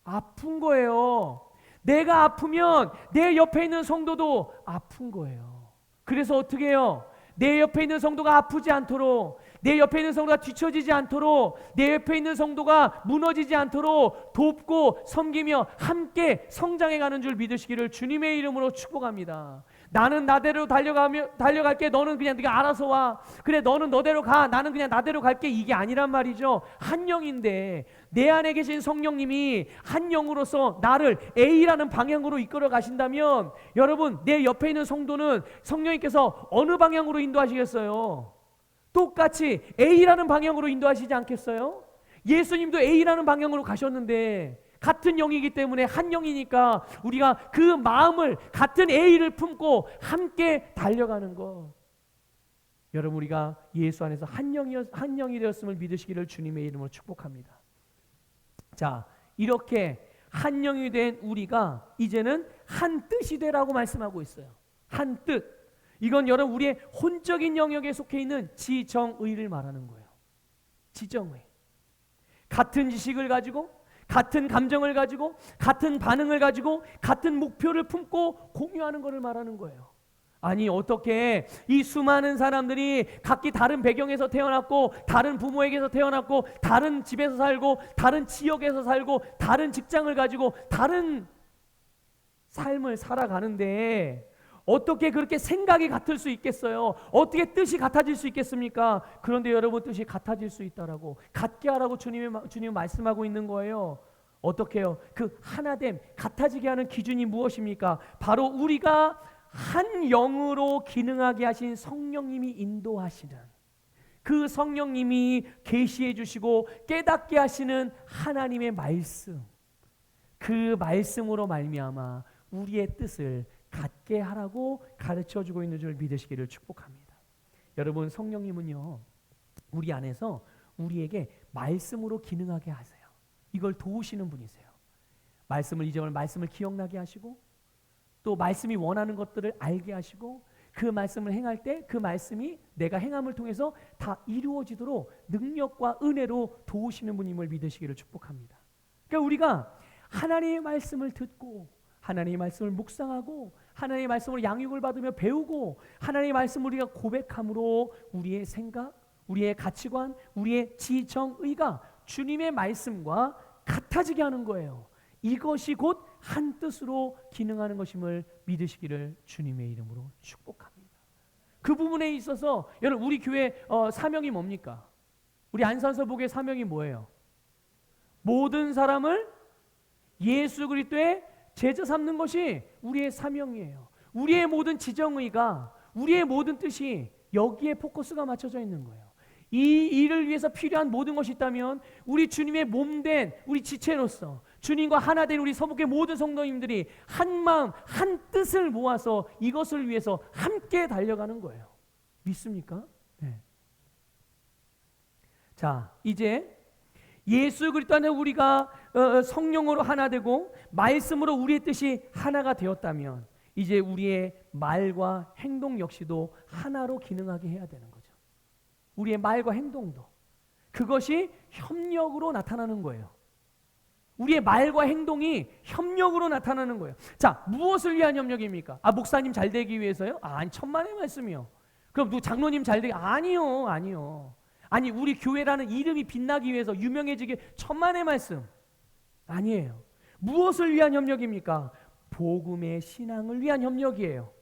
아픈 거예요. 내가 아프면 내 옆에 있는 성도도 아픈 거예요. 그래서 어떻게 해요? 내 옆에 있는 성도가 아프지 않도록, 내 옆에 있는 성도가 뒤처지지 않도록, 내 옆에 있는 성도가 무너지지 않도록 돕고 섬기며 함께 성장해가는 줄 믿으시기를 주님의 이름으로 축복합니다. 나는 나대로 달려갈게. 너는 그냥 네가 알아서 와. 그래, 너는 너대로 가. 나는 그냥 나대로 갈게. 이게 아니란 말이죠. 한 영인데 내 안에 계신 성령님이 한 영으로서 나를 A라는 방향으로 이끌어 가신다면 여러분, 내 옆에 있는 성도는 성령님께서 어느 방향으로 인도하시겠어요? 똑같이 A라는 방향으로 인도하시지 않겠어요? 예수님도 A라는 방향으로 가셨는데 같은 영이기 때문에 한 영이니까 우리가 그 마음을 같은 A를 품고 함께 달려가는 것. 여러분, 우리가 예수 안에서 한 영이 되었음을 믿으시기를 주님의 이름으로 축복합니다. 자, 이렇게 한 영이 된 우리가 이제는 한 뜻이 되라고 말씀하고 있어요. 한 뜻. 이건 여러분 우리의 혼적인 영역에 속해 있는 지정의를 말하는 거예요. 지정의. 같은 지식을 가지고 같은 감정을 가지고 같은 반응을 가지고 같은 목표를 품고 공유하는 것을 말하는 거예요. 아니, 어떻게 이 수많은 사람들이 각기 다른 배경에서 태어났고 다른 부모에게서 태어났고 다른 집에서 살고 다른 지역에서 살고 다른 직장을 가지고 다른 삶을 살아가는데 어떻게 그렇게 생각이 같을 수 있겠어요? 어떻게 뜻이 같아질 수 있겠습니까? 그런데 여러분, 뜻이 같아질 수 있다라고, 같게 하라고 주님이 말씀하고 있는 거예요. 어떻게 해요? 그 하나됨, 같아지게 하는 기준이 무엇입니까? 바로 우리가 한 영으로 기능하게 하신 성령님이 인도하시는, 그 성령님이 계시해 주시고 깨닫게 하시는 하나님의 말씀, 그 말씀으로 말미암아 우리의 뜻을 갖게 하라고 가르쳐주고 있는 줄 믿으시기를 축복합니다. 여러분, 성령님은요 우리 안에서 우리에게 말씀으로 기능하게 하세요. 이걸 도우시는 분이세요. 말씀을 잊어버린 말씀을 기억나게 하시고 또 말씀이 원하는 것들을 알게 하시고 그 말씀을 행할 때 그 말씀이 내가 행함을 통해서 다 이루어지도록 능력과 은혜로 도우시는 분임을 믿으시기를 축복합니다. 그러니까 우리가 하나님의 말씀을 듣고 하나님의 말씀을 묵상하고 하나님의 말씀으로 양육을 받으며 배우고 하나님의 말씀을 우리가 고백함으로 우리의 생각, 우리의 가치관, 우리의 지정의가 주님의 말씀과 같아지게 하는 거예요. 이것이 곧 한 뜻으로 기능하는 것임을 믿으시기를 주님의 이름으로 축복합니다. 그 부분에 있어서 여러분, 우리 교회 사명이 뭡니까? 우리 안산서복의 사명이 뭐예요? 모든 사람을 예수 그리스도의 제자 삼는 것이 우리의 사명이에요. 우리의 모든 지정의가, 우리의 모든 뜻이 여기에 포커스가 맞춰져 있는 거예요. 이 일을 위해서 필요한 모든 것이 있다면 우리 주님의 몸된 우리 지체로서 주님과 하나 된 우리 서복의 모든 성도님들이 한 마음 한 뜻을 모아서 이것을 위해서 함께 달려가는 거예요. 믿습니까? 네. 자, 이제 예수 그리스도 안에 우리가 성령으로 하나 되고 말씀으로 우리의 뜻이 하나가 되었다면 이제 우리의 말과 행동 역시도 하나로 기능하게 해야 되는 거죠. 우리의 말과 행동도 그것이 협력으로 나타나는 거예요. 우리의 말과 행동이 협력으로 나타나는 거예요. 자, 무엇을 위한 협력입니까? 목사님 잘 되기 위해서요? 아니, 천만의 말씀이요. 그럼 누구 장로님 잘 되기? 아니요, 아니요. 아니, 우리 교회라는 이름이 빛나기 위해서 유명해지기 천만의 말씀. 아니에요. 무엇을 위한 협력입니까? 복음의 신앙을 위한 협력이에요.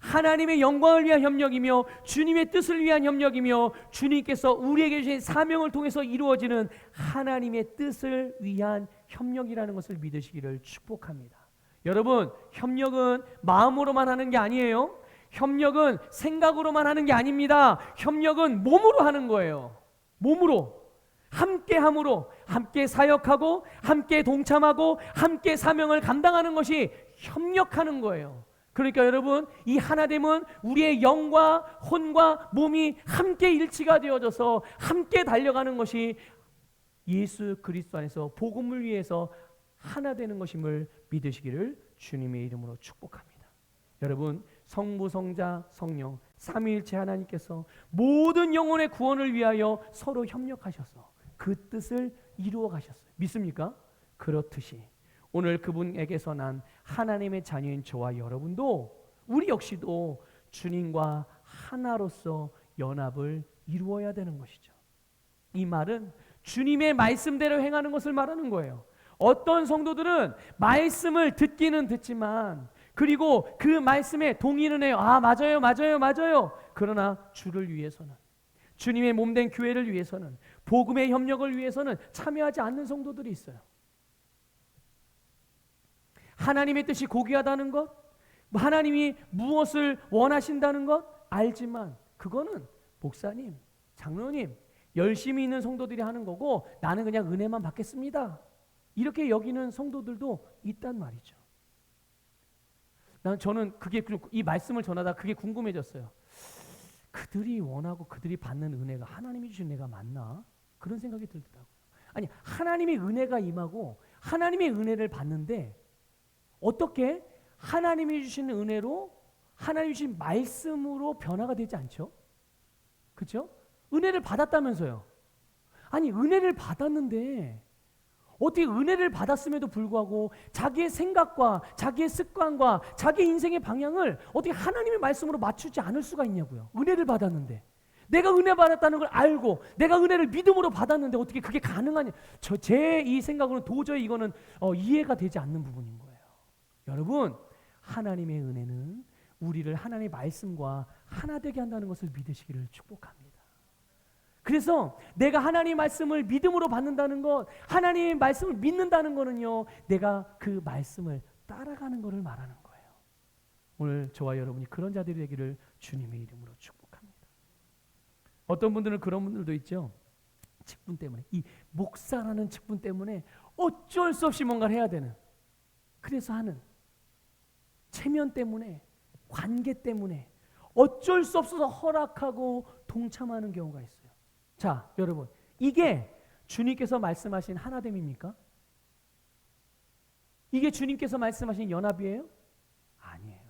하나님의 영광을 위한 협력이며 주님의 뜻을 위한 협력이며 주님께서 우리에게 주신 사명을 통해서 이루어지는 하나님의 뜻을 위한 협력이라는 것을 믿으시기를 축복합니다. 여러분, 협력은 마음으로만 하는 게 아니에요. 협력은 생각으로만 하는 게 아닙니다. 협력은 몸으로 하는 거예요. 몸으로. 함께함으로, 함께 사역하고 함께 동참하고 함께 사명을 감당하는 것이 협력하는 거예요. 그러니까 여러분, 이 하나됨은 우리의 영과 혼과 몸이 함께 일치가 되어져서 함께 달려가는 것이 예수 그리스도 안에서 복음을 위해서 하나 되는 것임을 믿으시기를 주님의 이름으로 축복합니다. 여러분, 성부, 성자, 성령 삼위일체 하나님께서 모든 영혼의 구원을 위하여 서로 협력하셔서 그 뜻을 이루어 가셨어요. 믿습니까? 그렇듯이 오늘 그분에게서 난 하나님의 자녀인 저와 여러분도, 우리 역시도 주님과 하나로서 연합을 이루어야 되는 것이죠. 이 말은 주님의 말씀대로 행하는 것을 말하는 거예요. 어떤 성도들은 말씀을 듣기는 듣지만, 그리고 그 말씀에 동의는 해요. 맞아요, 맞아요, 맞아요. 그러나 주를 위해서는, 주님의 몸된 교회를 위해서는, 복음의 협력을 위해서는 참여하지 않는 성도들이 있어요. 하나님의 뜻이 고귀하다는 것, 하나님이 무엇을 원하신다는 것 알지만 그거는 목사님, 장로님, 열심히 있는 성도들이 하는 거고 나는 그냥 은혜만 받겠습니다, 이렇게 여기는 성도들도 있단 말이죠. 저는 이 말씀을 전하다 그게 궁금해졌어요. 그들이 원하고 그들이 받는 은혜가 하나님이 주신 은혜가 맞나? 그런 생각이 들더라고요. 아니, 하나님의 은혜가 임하고 하나님의 은혜를 받는데 어떻게 하나님이 주신 은혜로, 하나님이 주신 말씀으로 변화가 되지 않죠? 그렇죠? 은혜를 받았다면서요. 아니, 은혜를 받았는데 어떻게 은혜를 받았음에도 불구하고 자기의 생각과 자기의 습관과 자기의 인생의 방향을 어떻게 하나님의 말씀으로 맞추지 않을 수가 있냐고요. 은혜를 받았는데, 내가 은혜 받았다는 걸 알고 내가 은혜를 믿음으로 받았는데 어떻게 그게 가능하냐. 제 이 생각으로는 도저히 이거는 이해가 되지 않는 부분인 거예요. 여러분, 하나님의 은혜는 우리를 하나님의 말씀과 하나 되게 한다는 것을 믿으시기를 축복합니다. 그래서 내가 하나님의 말씀을 믿음으로 받는다는 것, 하나님의 말씀을 믿는다는 것은요, 내가 그 말씀을 따라가는 것을 말하는 거예요. 오늘 저와 여러분이 그런 자들이 되기를 주님의 이름으로 축복합니다. 어떤 분들은 그런 분들도 있죠. 직분 때문에, 이 목사라는 직분 때문에 어쩔 수 없이 뭔가를 해야 되는, 그래서 하는 체면 때문에, 관계 때문에 어쩔 수 없어서 허락하고 동참하는 경우가 있어요. 자, 여러분, 이게 주님께서 말씀하신 하나됨입니까? 이게 주님께서 말씀하신 연합이에요? 아니에요.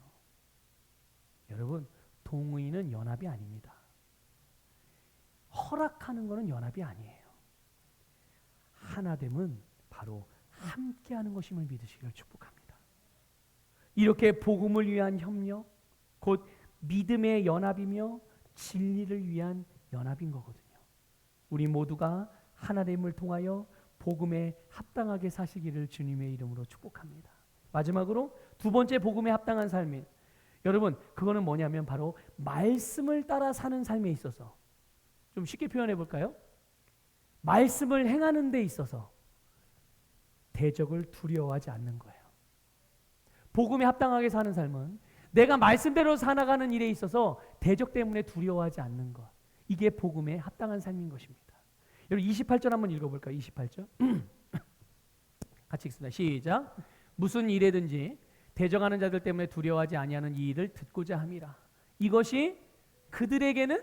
여러분, 동의는 연합이 아닙니다. 허락하는 것은 연합이 아니에요. 하나됨은 바로 함께하는 것임을 믿으시기를 축복합니다. 이렇게 복음을 위한 협력, 곧 믿음의 연합이며 진리를 위한 연합인 거거든요. 우리 모두가 하나됨을 통하여 복음에 합당하게 사시기를 주님의 이름으로 축복합니다. 마지막으로 두 번째 복음에 합당한 삶이, 여러분, 그거는 뭐냐면 바로 말씀을 따라 사는 삶에 있어서, 좀 쉽게 표현해 볼까요? 말씀을 행하는 데 있어서 대적을 두려워하지 않는 거예요. 복음에 합당하게 사는 삶은 내가 말씀대로 살아가는 일에 있어서 대적 때문에 두려워하지 않는 것, 이게 복음에 합당한 삶인 것입니다. 여러분, 28절 한번 읽어볼까요? 28절 같이 읽습니다. 시작. 무슨 일에든지 대적하는 자들 때문에 두려워하지 아니하는 이 일을 듣고자 함이라. 이것이 그들에게는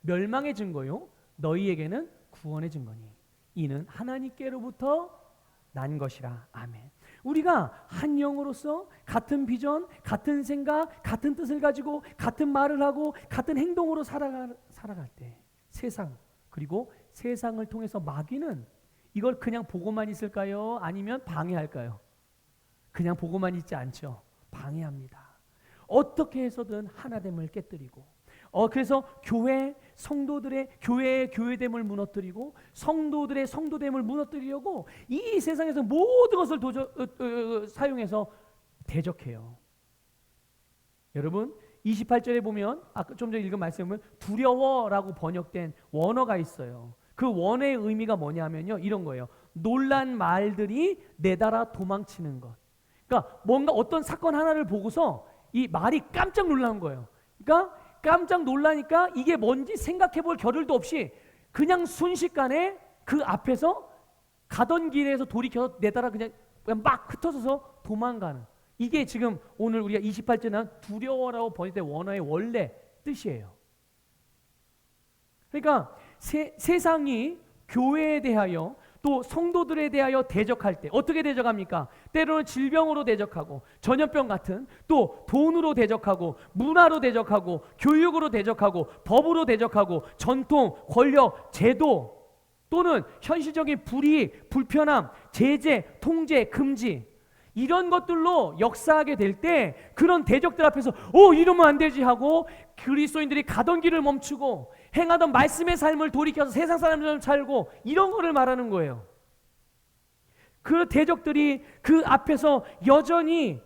멸망의 증거요 너희에게는 구원의 증거니 이는 하나님께로부터 난 것이라. 아멘. 우리가 한 영으로서 같은 비전, 같은 생각, 같은 뜻을 가지고 같은 말을 하고 같은 행동으로 살아갈 때 세상, 그리고 세상을 통해서 마귀는 이걸 그냥 보고만 있을까요? 아니면 방해할까요? 그냥 보고만 있지 않죠. 방해합니다. 어떻게 해서든 하나됨을 깨뜨리고 그래서 교회의 교회됨을 무너뜨리고 성도들의 성도됨을 무너뜨리려고 이 세상에서 모든 것을 사용해서 대적해요. 여러분 28절에 보면 아까 좀 전에 읽은 말씀에 보면 두려워라고 번역된 원어가 있어요. 그 원어의 의미가 뭐냐면요, 이런 거예요. 놀란 말들이 내달아 도망치는 것. 그러니까 뭔가 어떤 사건 하나를 보고서 이 말이 깜짝 놀란 거예요. 그러니까 깜짝 놀라니까 이게 뭔지 생각해 볼 겨를도 없이 그냥 순식간에 그 앞에서 가던 길에서 돌이켜서 내달아 그냥 막 흩어져서 도망가는, 이게 지금 오늘 우리가 28절에 두려워라고 번역된 원어의 원래 뜻이에요. 그러니까 세상이 교회에 대하여 또 성도들에 대하여 대적할 때 어떻게 대적합니까? 때로는 질병으로 대적하고 전염병 같은, 또 돈으로 대적하고 문화로 대적하고 교육으로 대적하고 법으로 대적하고 전통, 권력, 제도 또는 현실적인 불이익, 불편함, 제재, 통제, 금지 이런 것들로 역사하게 될 때 그런 대적들 앞에서 이러면 안 되지 하고 그리스도인들이 가던 길을 멈추고 행하던 말씀의 삶을 돌이켜서 세상 사람처럼 살고 이런 거를 말하는 거예요. 그 대적들이 그 앞에서 여전히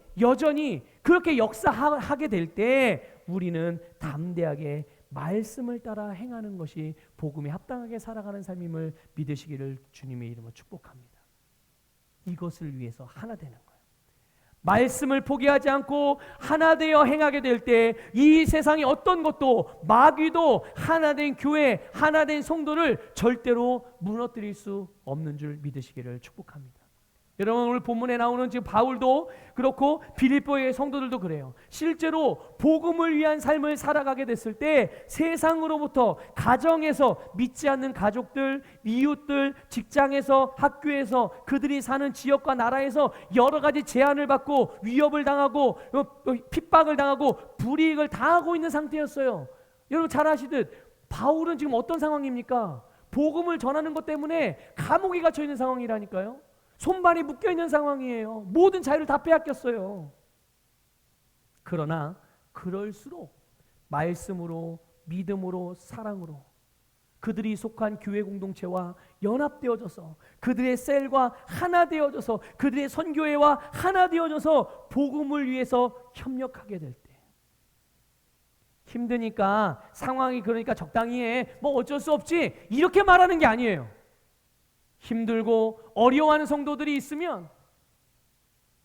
그렇게 역사하게 될 때 우리는 담대하게 말씀을 따라 행하는 것이 복음에 합당하게 살아가는 삶임을 믿으시기를 주님의 이름으로 축복합니다. 이것을 위해서 하나 되는 거예요. 말씀을 포기하지 않고 하나 되어 행하게 될 때 이 세상의 어떤 것도 마귀도 하나된 교회, 하나된 성도를 절대로 무너뜨릴 수 없는 줄 믿으시기를 축복합니다. 여러분 오늘 본문에 나오는 지금 바울도 그렇고 빌립보의 성도들도 그래요. 실제로 복음을 위한 삶을 살아가게 됐을 때 세상으로부터, 가정에서 믿지 않는 가족들, 이웃들, 직장에서, 학교에서, 그들이 사는 지역과 나라에서 여러 가지 제한을 받고 위협을 당하고 핍박을 당하고 불이익을 당하고 있는 상태였어요. 여러분 잘 아시듯 바울은 지금 어떤 상황입니까? 복음을 전하는 것 때문에 감옥에 갇혀 있는 상황이라니까요. 손발이 묶여있는 상황이에요. 모든 자유를 다 빼앗겼어요. 그러나 그럴수록 말씀으로, 믿음으로, 사랑으로 그들이 속한 교회 공동체와 연합되어져서 그들의 셀과 하나 되어져서 그들의 선교회와 하나 되어져서 복음을 위해서 협력하게 될 때, 힘드니까 상황이 그러니까 적당히 해, 뭐 어쩔 수 없지 이렇게 말하는 게 아니에요. 힘들고 어려워하는 성도들이 있으면,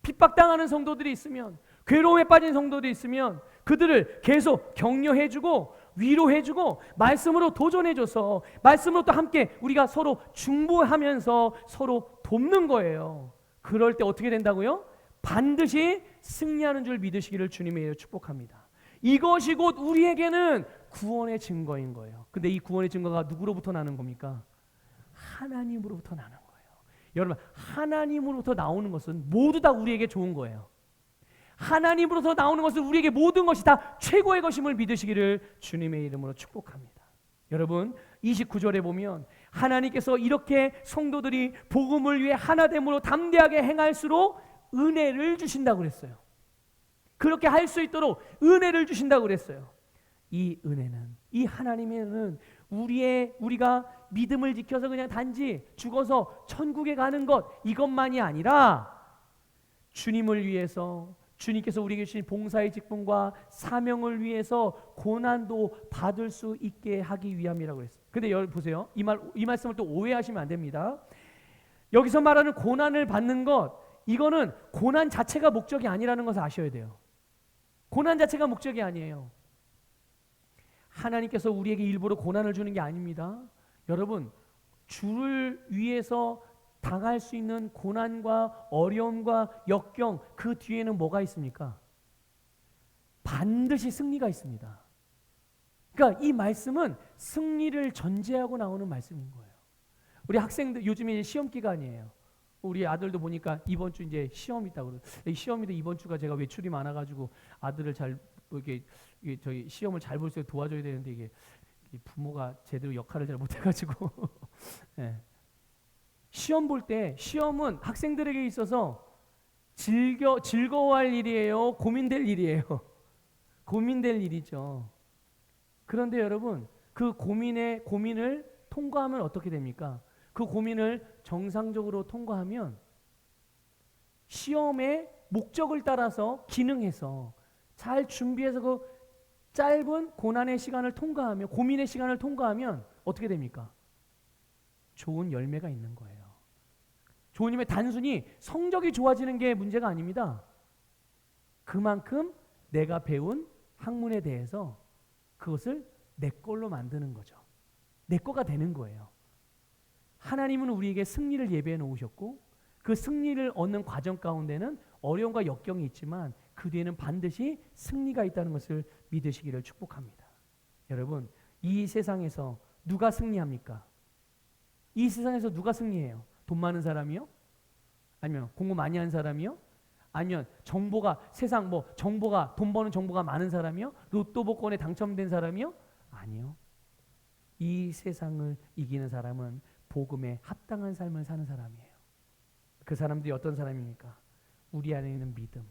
핍박당하는 성도들이 있으면, 괴로움에 빠진 성도들이 있으면 그들을 계속 격려해주고 위로해주고 말씀으로 도전해줘서 말씀으로 또 함께 우리가 서로 중보하면서 서로 돕는 거예요. 그럴 때 어떻게 된다고요? 반드시 승리하는 줄 믿으시기를 주님의 이름으로 축복합니다. 이것이 곧 우리에게는 구원의 증거인 거예요. 근데 이 구원의 증거가 누구로부터 나는 겁니까? 하나님으로부터 나는 거예요. 여러분 하나님으로부터 나오는 것은 모두 다 우리에게 좋은 거예요. 하나님으로부터 나오는 것은 우리에게 모든 것이 다 최고의 것임을 믿으시기를 주님의 이름으로 축복합니다. 여러분 29절에 보면 하나님께서 이렇게 성도들이 복음을 위해 하나됨으로 담대하게 행할수록 은혜를 주신다고 그랬어요. 그렇게 할 수 있도록 은혜를 주신다고 그랬어요. 이 은혜는, 이 하나님의 은혜는 우리가 믿음을 지켜서 그냥 단지 죽어서 천국에 가는 것 이것만이 아니라 주님을 위해서, 주님께서 우리에게 주신 봉사의 직분과 사명을 위해서 고난도 받을 수 있게 하기 위함이라고 했어요. 근데 여러분 보세요. 이 말씀을 또 오해하시면 안 됩니다. 여기서 말하는 고난을 받는 것, 이거는 고난 자체가 목적이 아니라는 것을 아셔야 돼요. 고난 자체가 목적이 아니에요. 하나님께서 우리에게 일부러 고난을 주는 게 아닙니다. 여러분, 주를 위해서 당할 수 있는 고난과 어려움과 역경, 그 뒤에는 뭐가 있습니까? 반드시 승리가 있습니다. 그러니까 이 말씀은 승리를 전제하고 나오는 말씀인 거예요. 우리 학생들 요즘에 시험 기간이에요. 우리 아들도 보니까 이번 주 이제 시험 있다고 그래요. 시험인데 이번 주가 제가 외출이 많아가지고 아들을 잘 이게 저희 시험을 잘 볼 수 있게 도와줘야 되는데 이게 부모가 제대로 역할을 잘 못해가지고 네. 시험 볼 때 시험은 학생들에게 있어서 즐거워할 일이에요? 고민될 일이에요? 고민될 일이죠. 그런데 여러분, 그 고민을 통과하면 어떻게 됩니까? 그 고민을 정상적으로 통과하면 시험의 목적을 따라서 기능해서 잘 준비해서 그 짧은 고난의 시간을 통과하면, 고민의 시간을 통과하면 어떻게 됩니까? 좋은 열매가 있는 거예요. 좋은 열매, 단순히 성적이 좋아지는 게 문제가 아닙니다. 그만큼 내가 배운 학문에 대해서 그것을 내 걸로 만드는 거죠. 내 거가 되는 거예요. 하나님은 우리에게 승리를 예배해 놓으셨고 그 승리를 얻는 과정 가운데는 어려움과 역경이 있지만 그 뒤에는 반드시 승리가 있다는 것을 믿으시기를 축복합니다. 여러분, 이 세상에서 누가 승리합니까? 이 세상에서 누가 승리해요? 돈 많은 사람이요? 아니면 공부 많이 한 사람이요? 아니면 정보가 돈 버는 정보가 많은 사람이요? 로또 복권에 당첨된 사람이요? 아니요. 이 세상을 이기는 사람은 복음에 합당한 삶을 사는 사람이에요. 그 사람들이 어떤 사람입니까? 우리 안에 있는 믿음.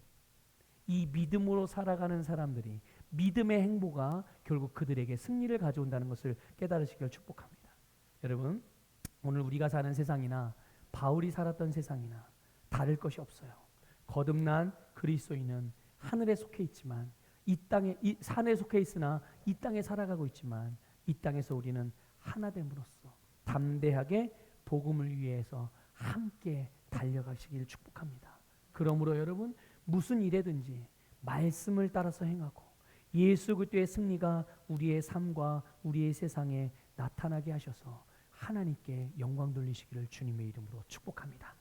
이 믿음으로 살아가는 사람들이 믿음의 행보가 결국 그들에게 승리를 가져온다는 것을 깨달으시길 축복합니다. 여러분, 오늘 우리가 사는 세상이나 바울이 살았던 세상이나 다를 것이 없어요. 거듭난 그리스도인은 하늘에 속해 있지만 이 산에 속해 있으나 이 땅에 살아가고 있지만 이 땅에서 우리는 하나됨으로써 담대하게 복음을 위해서 함께 달려가시길 축복합니다. 그러므로 여러분, 무슨 일에든지 말씀을 따라서 행하고 예수 그리스도의 승리가 우리의 삶과 우리의 세상에 나타나게 하셔서 하나님께 영광 돌리시기를 주님의 이름으로 축복합니다.